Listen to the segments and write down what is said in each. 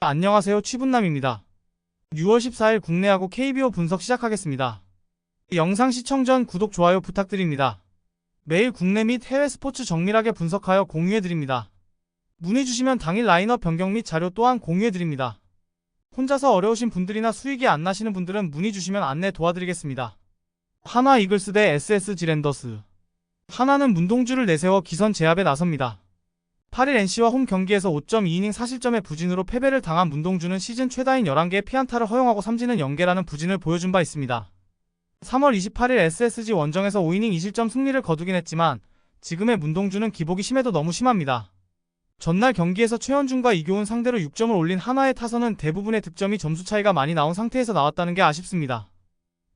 안녕하세요, 취분남입니다. 6월 14일 국내 야구 KBO 분석 시작하겠습니다. 영상 시청 전 구독, 좋아요 부탁드립니다. 매일 국내 및 해외 스포츠 정밀하게 분석하여 공유해드립니다. 문의 주시면 당일 라인업 변경 및 자료 또한 공유해드립니다. 혼자서 어려우신 분들이나 수익이 안 나시는 분들은 문의 주시면 안내 도와드리겠습니다. 하나 이글스 대 SSG 랜더스. 하나는 문동주를 내세워 기선 제압에 나섭니다. 8일 NC와 홈 경기에서 5.2이닝 4실점의 부진으로 패배를 당한 문동주는 시즌 최다인 11개의 피안타를 허용하고 삼진은 0개라는 부진을 보여준 바 있습니다. 3월 28일 SSG 원정에서 5이닝 2실점 승리를 거두긴 했지만 지금의 문동주는 기복이 심해도 너무 심합니다. 전날 경기에서 최현중과 이교훈 상대로 6점을 올린 하나의 타선은 대부분의 득점이 점수 차이가 많이 나온 상태에서 나왔다는 게 아쉽습니다.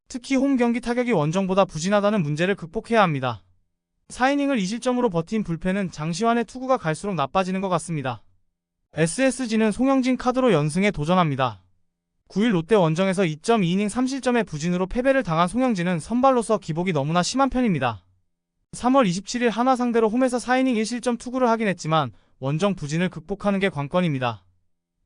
특히 홈 경기 타격이 원정보다 부진하다는 문제를 극복해야 합니다. 4이닝을 2실점으로 버틴 불펜은 장시환의 투구가 갈수록 나빠지는 것 같습니다. SSG는 송영진 카드로 연승에 도전합니다. 9일 롯데 원정에서 2.2이닝 3실점의 부진으로 패배를 당한 송영진은 선발로서 기복이 너무나 심한 편입니다. 3월 27일 하나 상대로 홈에서 4이닝 1실점 투구를 하긴 했지만 원정 부진을 극복하는 게 관건입니다.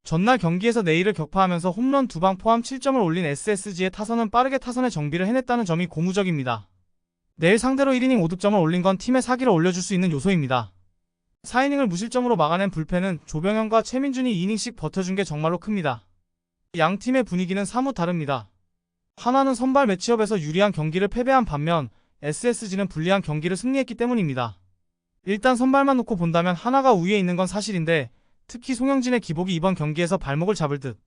전날 경기에서 내일을 격파하면서 홈런 2방 포함 7점을 올린 SSG의 타선은 빠르게 타선의 정비를 해냈다는 점이 고무적입니다. 내일 상대로 1이닝 5득점을 올린 건 팀의 사기를 올려줄 수 있는 요소입니다. 4이닝을 무실점으로 막아낸 불펜은 조병현과 최민준이 2이닝씩 버텨준 게 정말로 큽니다. 양 팀의 분위기는 사뭇 다릅니다. 하나는 선발 매치업에서 유리한 경기를 패배한 반면 SSG는 불리한 경기를 승리했기 때문입니다. 일단 선발만 놓고 본다면 하나가 우위에 있는 건 사실인데 특히 송영진의 기복이 이번 경기에서 발목을 잡을 듯.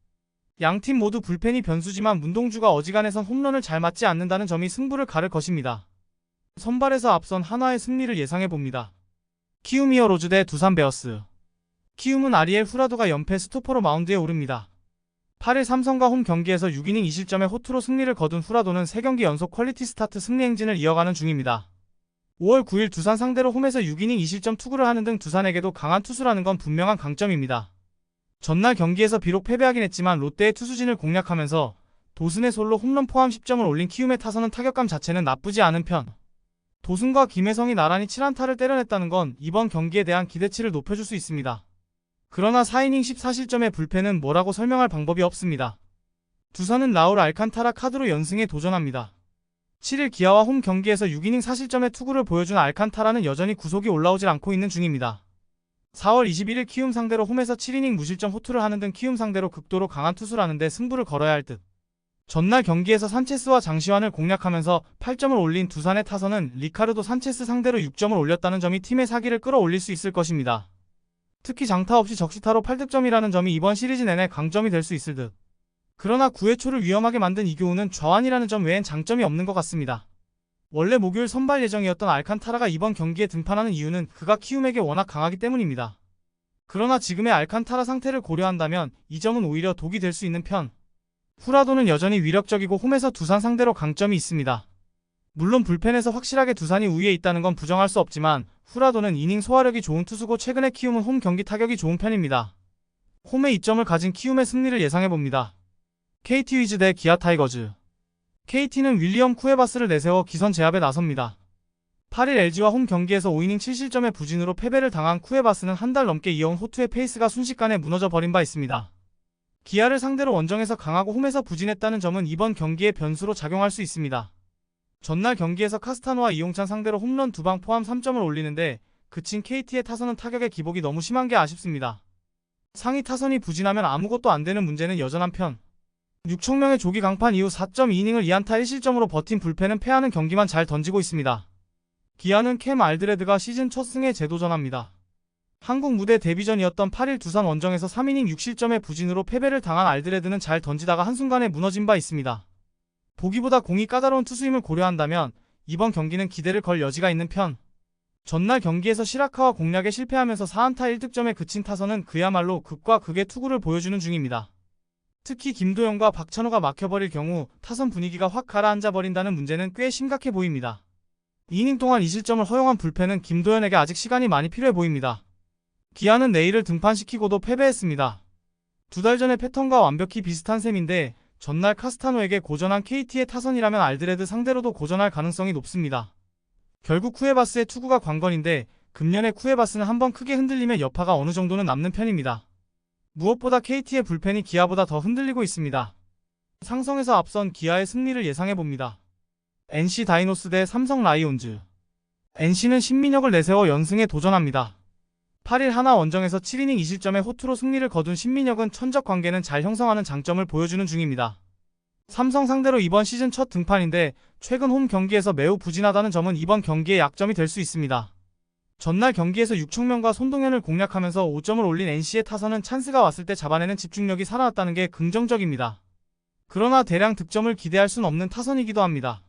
양 팀 모두 불펜이 변수지만 문동주가 어지간해선 홈런을 잘 맞지 않는다는 점이 승부를 가를 것입니다. 선발에서 앞선 하나의 승리를 예상해봅니다. 키움 히어로즈 대 두산 베어스. 키움은 아리엘 후라도가 연패 스토퍼로 마운드에 오릅니다. 8일 삼성과 홈 경기에서 6이닝 2실점의 호투로 승리를 거둔 후라도는 3경기 연속 퀄리티 스타트 승리 행진을 이어가는 중입니다. 5월 9일 두산 상대로 홈에서 6이닝 2실점 투구를 하는 등 두산에게도 강한 투수라는 건 분명한 강점입니다. 전날 경기에서 비록 패배하긴 했지만 롯데의 투수진을 공략하면서 도슨의 솔로 홈런 포함 10점을 올린 키움의 타선은 타격감 자체는 나쁘지 않은 편. 도슨과 김혜성이 나란히 7안타를 때려냈다는 건 이번 경기에 대한 기대치를 높여줄 수 있습니다. 그러나 4이닝 14실점의 불펜은 뭐라고 설명할 방법이 없습니다. 두산은 라울 알칸타라 카드로 연승에 도전합니다. 7일 기아와 홈 경기에서 6이닝 4실점의 투구를 보여준 알칸타라는 여전히 구속이 올라오질 않고 있는 중입니다. 4월 21일 키움 상대로 홈에서 7이닝 무실점 호투를 하는 등 키움 상대로 극도로 강한 투수라는데 승부를 걸어야 할 듯. 전날 경기에서 산체스와 장시환을 공략하면서 8점을 올린 두산의 타선은 리카르도 산체스 상대로 6점을 올렸다는 점이 팀의 사기를 끌어올릴 수 있을 것입니다. 특히 장타 없이 적시타로 8득점이라는 점이 이번 시리즈 내내 강점이 될 수 있을 듯. 그러나 9회 초를 위험하게 만든 이교훈은 좌완이라는 점 외엔 장점이 없는 것 같습니다. 원래 목요일 선발 예정이었던 알칸타라가 이번 경기에 등판하는 이유는 그가 키움에게 워낙 강하기 때문입니다. 그러나 지금의 알칸타라 상태를 고려한다면 이 점은 오히려 독이 될 수 있는 편. 후라도는 여전히 위력적이고 홈에서 두산 상대로 강점이 있습니다. 물론 불펜에서 확실하게 두산이 우위에 있다는 건 부정할 수 없지만 후라도는 이닝 소화력이 좋은 투수고 최근에 키움은 홈 경기 타격이 좋은 편입니다. 홈에 이점을 가진 키움의 승리를 예상해봅니다. KT 위즈 대 기아 타이거즈. KT는 윌리엄 쿠에바스를 내세워 기선 제압에 나섭니다. 8일 LG와 홈 경기에서 5이닝 7실점의 부진으로 패배를 당한 쿠에바스는 한 달 넘게 이어온 호투의 페이스가 순식간에 무너져 버린 바 있습니다. 기아를 상대로 원정에서 강하고 홈에서 부진했다는 점은 이번 경기의 변수로 작용할 수 있습니다. 전날 경기에서 카스타노와 이용찬 상대로 홈런 2방 포함 3점을 올리는데 그친 KT의 타선은 타격의 기복이 너무 심한 게 아쉽습니다. 상위 타선이 부진하면 아무것도 안 되는 문제는 여전한 편. 6천명의 조기 강판 이후 4.2이닝을 2안타 1실점으로 버틴 불펜은 패하는 경기만 잘 던지고 있습니다. 기아는 캠 알드레드가 시즌 첫 승에 재도전합니다. 한국 무대 데뷔전이었던 8일 두산 원정에서 3이닝 6실점의 부진으로 패배를 당한 알드레드는 잘 던지다가 한순간에 무너진 바 있습니다. 보기보다 공이 까다로운 투수임을 고려한다면 이번 경기는 기대를 걸 여지가 있는 편. 전날 경기에서 시라카와 공략에 실패하면서 4안타 1득점에 그친 타선은 그야말로 극과 극의 투구를 보여주는 중입니다. 특히 김도영과 박찬호가 막혀버릴 경우 타선 분위기가 확 가라앉아버린다는 문제는 꽤 심각해 보입니다. 2이닝 동안 2실점을 허용한 불펜은 김도현에게 아직 시간이 많이 필요해 보입니다. 기아는 내일을 등판시키고도 패배했습니다. 2달 전의 패턴과 완벽히 비슷한 셈인데 전날 카스타노에게 고전한 KT의 타선이라면 알드레드 상대로도 고전할 가능성이 높습니다. 결국 쿠에바스의 투구가 관건인데 금년에 쿠에바스는 한번 크게 흔들리면 여파가 어느 정도는 남는 편입니다. 무엇보다 KT의 불펜이 기아보다 더 흔들리고 있습니다. 상성에서 앞선 기아의 승리를 예상해봅니다. NC 다이노스 대 삼성 라이온즈. NC는 신민혁을 내세워 연승에 도전합니다. 8일 하나 원정에서 7이닝 2실점의 호투로 승리를 거둔 신민혁은 천적 관계는 잘 형성하는 장점을 보여주는 중입니다. 삼성 상대로 이번 시즌 첫 등판인데 최근 홈 경기에서 매우 부진하다는 점은 이번 경기의 약점이 될 수 있습니다. 전날 경기에서 육청명과 손동현을 공략하면서 5점을 올린 NC의 타선은 찬스가 왔을 때 잡아내는 집중력이 살아났다는 게 긍정적입니다. 그러나 대량 득점을 기대할 순 없는 타선이기도 합니다.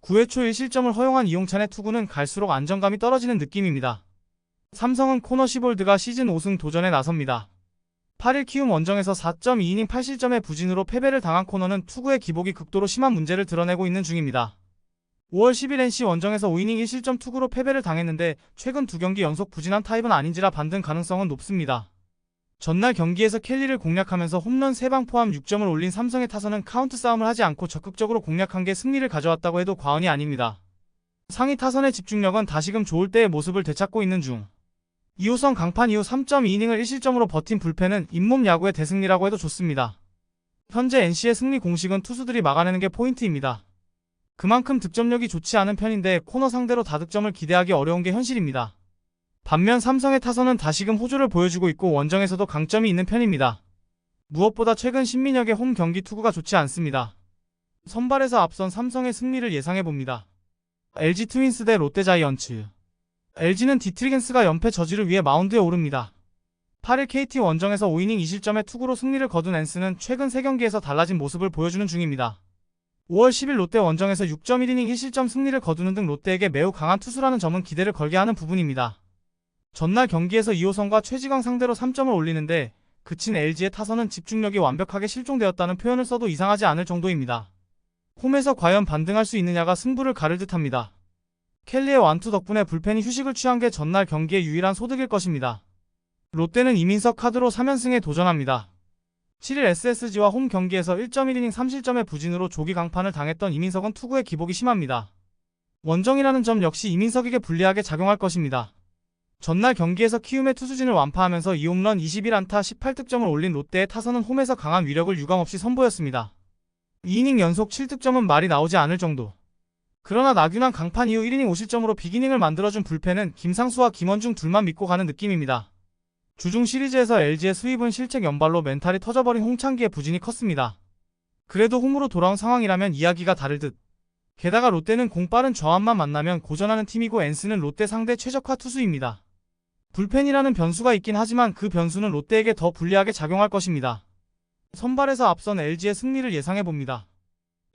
9회 초 1실점을 허용한 이용찬의 투구는 갈수록 안정감이 떨어지는 느낌입니다. 삼성은 코너 시볼드가 시즌 5승 도전에 나섭니다. 8일 키움 원정에서 4.2이닝 8실점의 부진으로 패배를 당한 코너는 투구의 기복이 극도로 심한 문제를 드러내고 있는 중입니다. 5월 10일 NC 원정에서 5이닝 1실점 투구로 패배를 당했는데 최근 2경기 연속 부진한 타입은 아닌지라 반등 가능성은 높습니다. 전날 경기에서 켈리를 공략하면서 홈런 3방 포함 6점을 올린 삼성의 타선은 카운트 싸움을 하지 않고 적극적으로 공략한 게 승리를 가져왔다고 해도 과언이 아닙니다. 상위 타선의 집중력은 다시금 좋을 때의 모습을 되찾고 있는 중. 2호선 강판 이후 3.2이닝을 1실점으로 버틴 불펜은 잇몸 야구의 대승리라고 해도 좋습니다. 현재 NC의 승리 공식은 투수들이 막아내는 게 포인트입니다. 그만큼 득점력이 좋지 않은 편인데 코너 상대로 다득점을 기대하기 어려운 게 현실입니다. 반면 삼성의 타선은 다시금 호조를 보여주고 있고 원정에서도 강점이 있는 편입니다. 무엇보다 최근 신민혁의 홈 경기 투구가 좋지 않습니다. 선발에서 앞선 삼성의 승리를 예상해봅니다. LG 트윈스 대 롯데 자이언츠. LG는 디트리겐스가 연패 저지를 위해 마운드에 오릅니다. 8일 KT 원정에서 5이닝 2실점의 투구로 승리를 거둔 엔스는 최근 3경기에서 달라진 모습을 보여주는 중입니다. 5월 10일 롯데 원정에서 6.1이닝 1실점 승리를 거두는 등 롯데에게 매우 강한 투수라는 점은 기대를 걸게 하는 부분입니다. 전날 경기에서 2호선과 최지광 상대로 3점을 올리는데 그친 LG의 타선은 집중력이 완벽하게 실종되었다는 표현을 써도 이상하지 않을 정도입니다. 홈에서 과연 반등할 수 있느냐가 승부를 가를 듯합니다. 켈리의 완투 덕분에 불펜이 휴식을 취한 게 전날 경기의 유일한 소득일 것입니다. 롯데는 이민석 카드로 3연승에 도전합니다. 7일 SSG와 홈 경기에서 1.1이닝 3실점의 부진으로 조기 강판을 당했던 이민석은 투구의 기복이 심합니다. 원정이라는 점 역시 이민석에게 불리하게 작용할 것입니다. 전날 경기에서 키움의 투수진을 완파하면서 2홈런 21안타 18득점을 올린 롯데의 타선은 홈에서 강한 위력을 유감없이 선보였습니다. 2이닝 연속 7득점은 말이 나오지 않을 정도. 그러나 나균한 강판 이후 1이닝 5실점으로 빅이닝을 만들어준 불펜은 김상수와 김원중 둘만 믿고 가는 느낌입니다. 주중 시리즈에서 LG의 수입은 실책 연발로 멘탈이 터져버린 홍창기의 부진이 컸습니다. 그래도 홈으로 돌아온 상황이라면 이야기가 다를 듯. 게다가 롯데는 공빠른 저항만 만나면 고전하는 팀이고 엔스는 롯데 상대 최적화 투수입니다. 불펜이라는 변수가 있긴 하지만 그 변수는 롯데에게 더 불리하게 작용할 것입니다. 선발에서 앞선 LG의 승리를 예상해봅니다.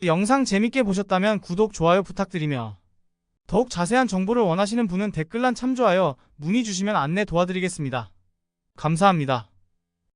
영상 재밌게 보셨다면 구독, 좋아요 부탁드리며 더욱 자세한 정보를 원하시는 분은 댓글란 참조하여 문의 주시면 안내 도와드리겠습니다. 감사합니다.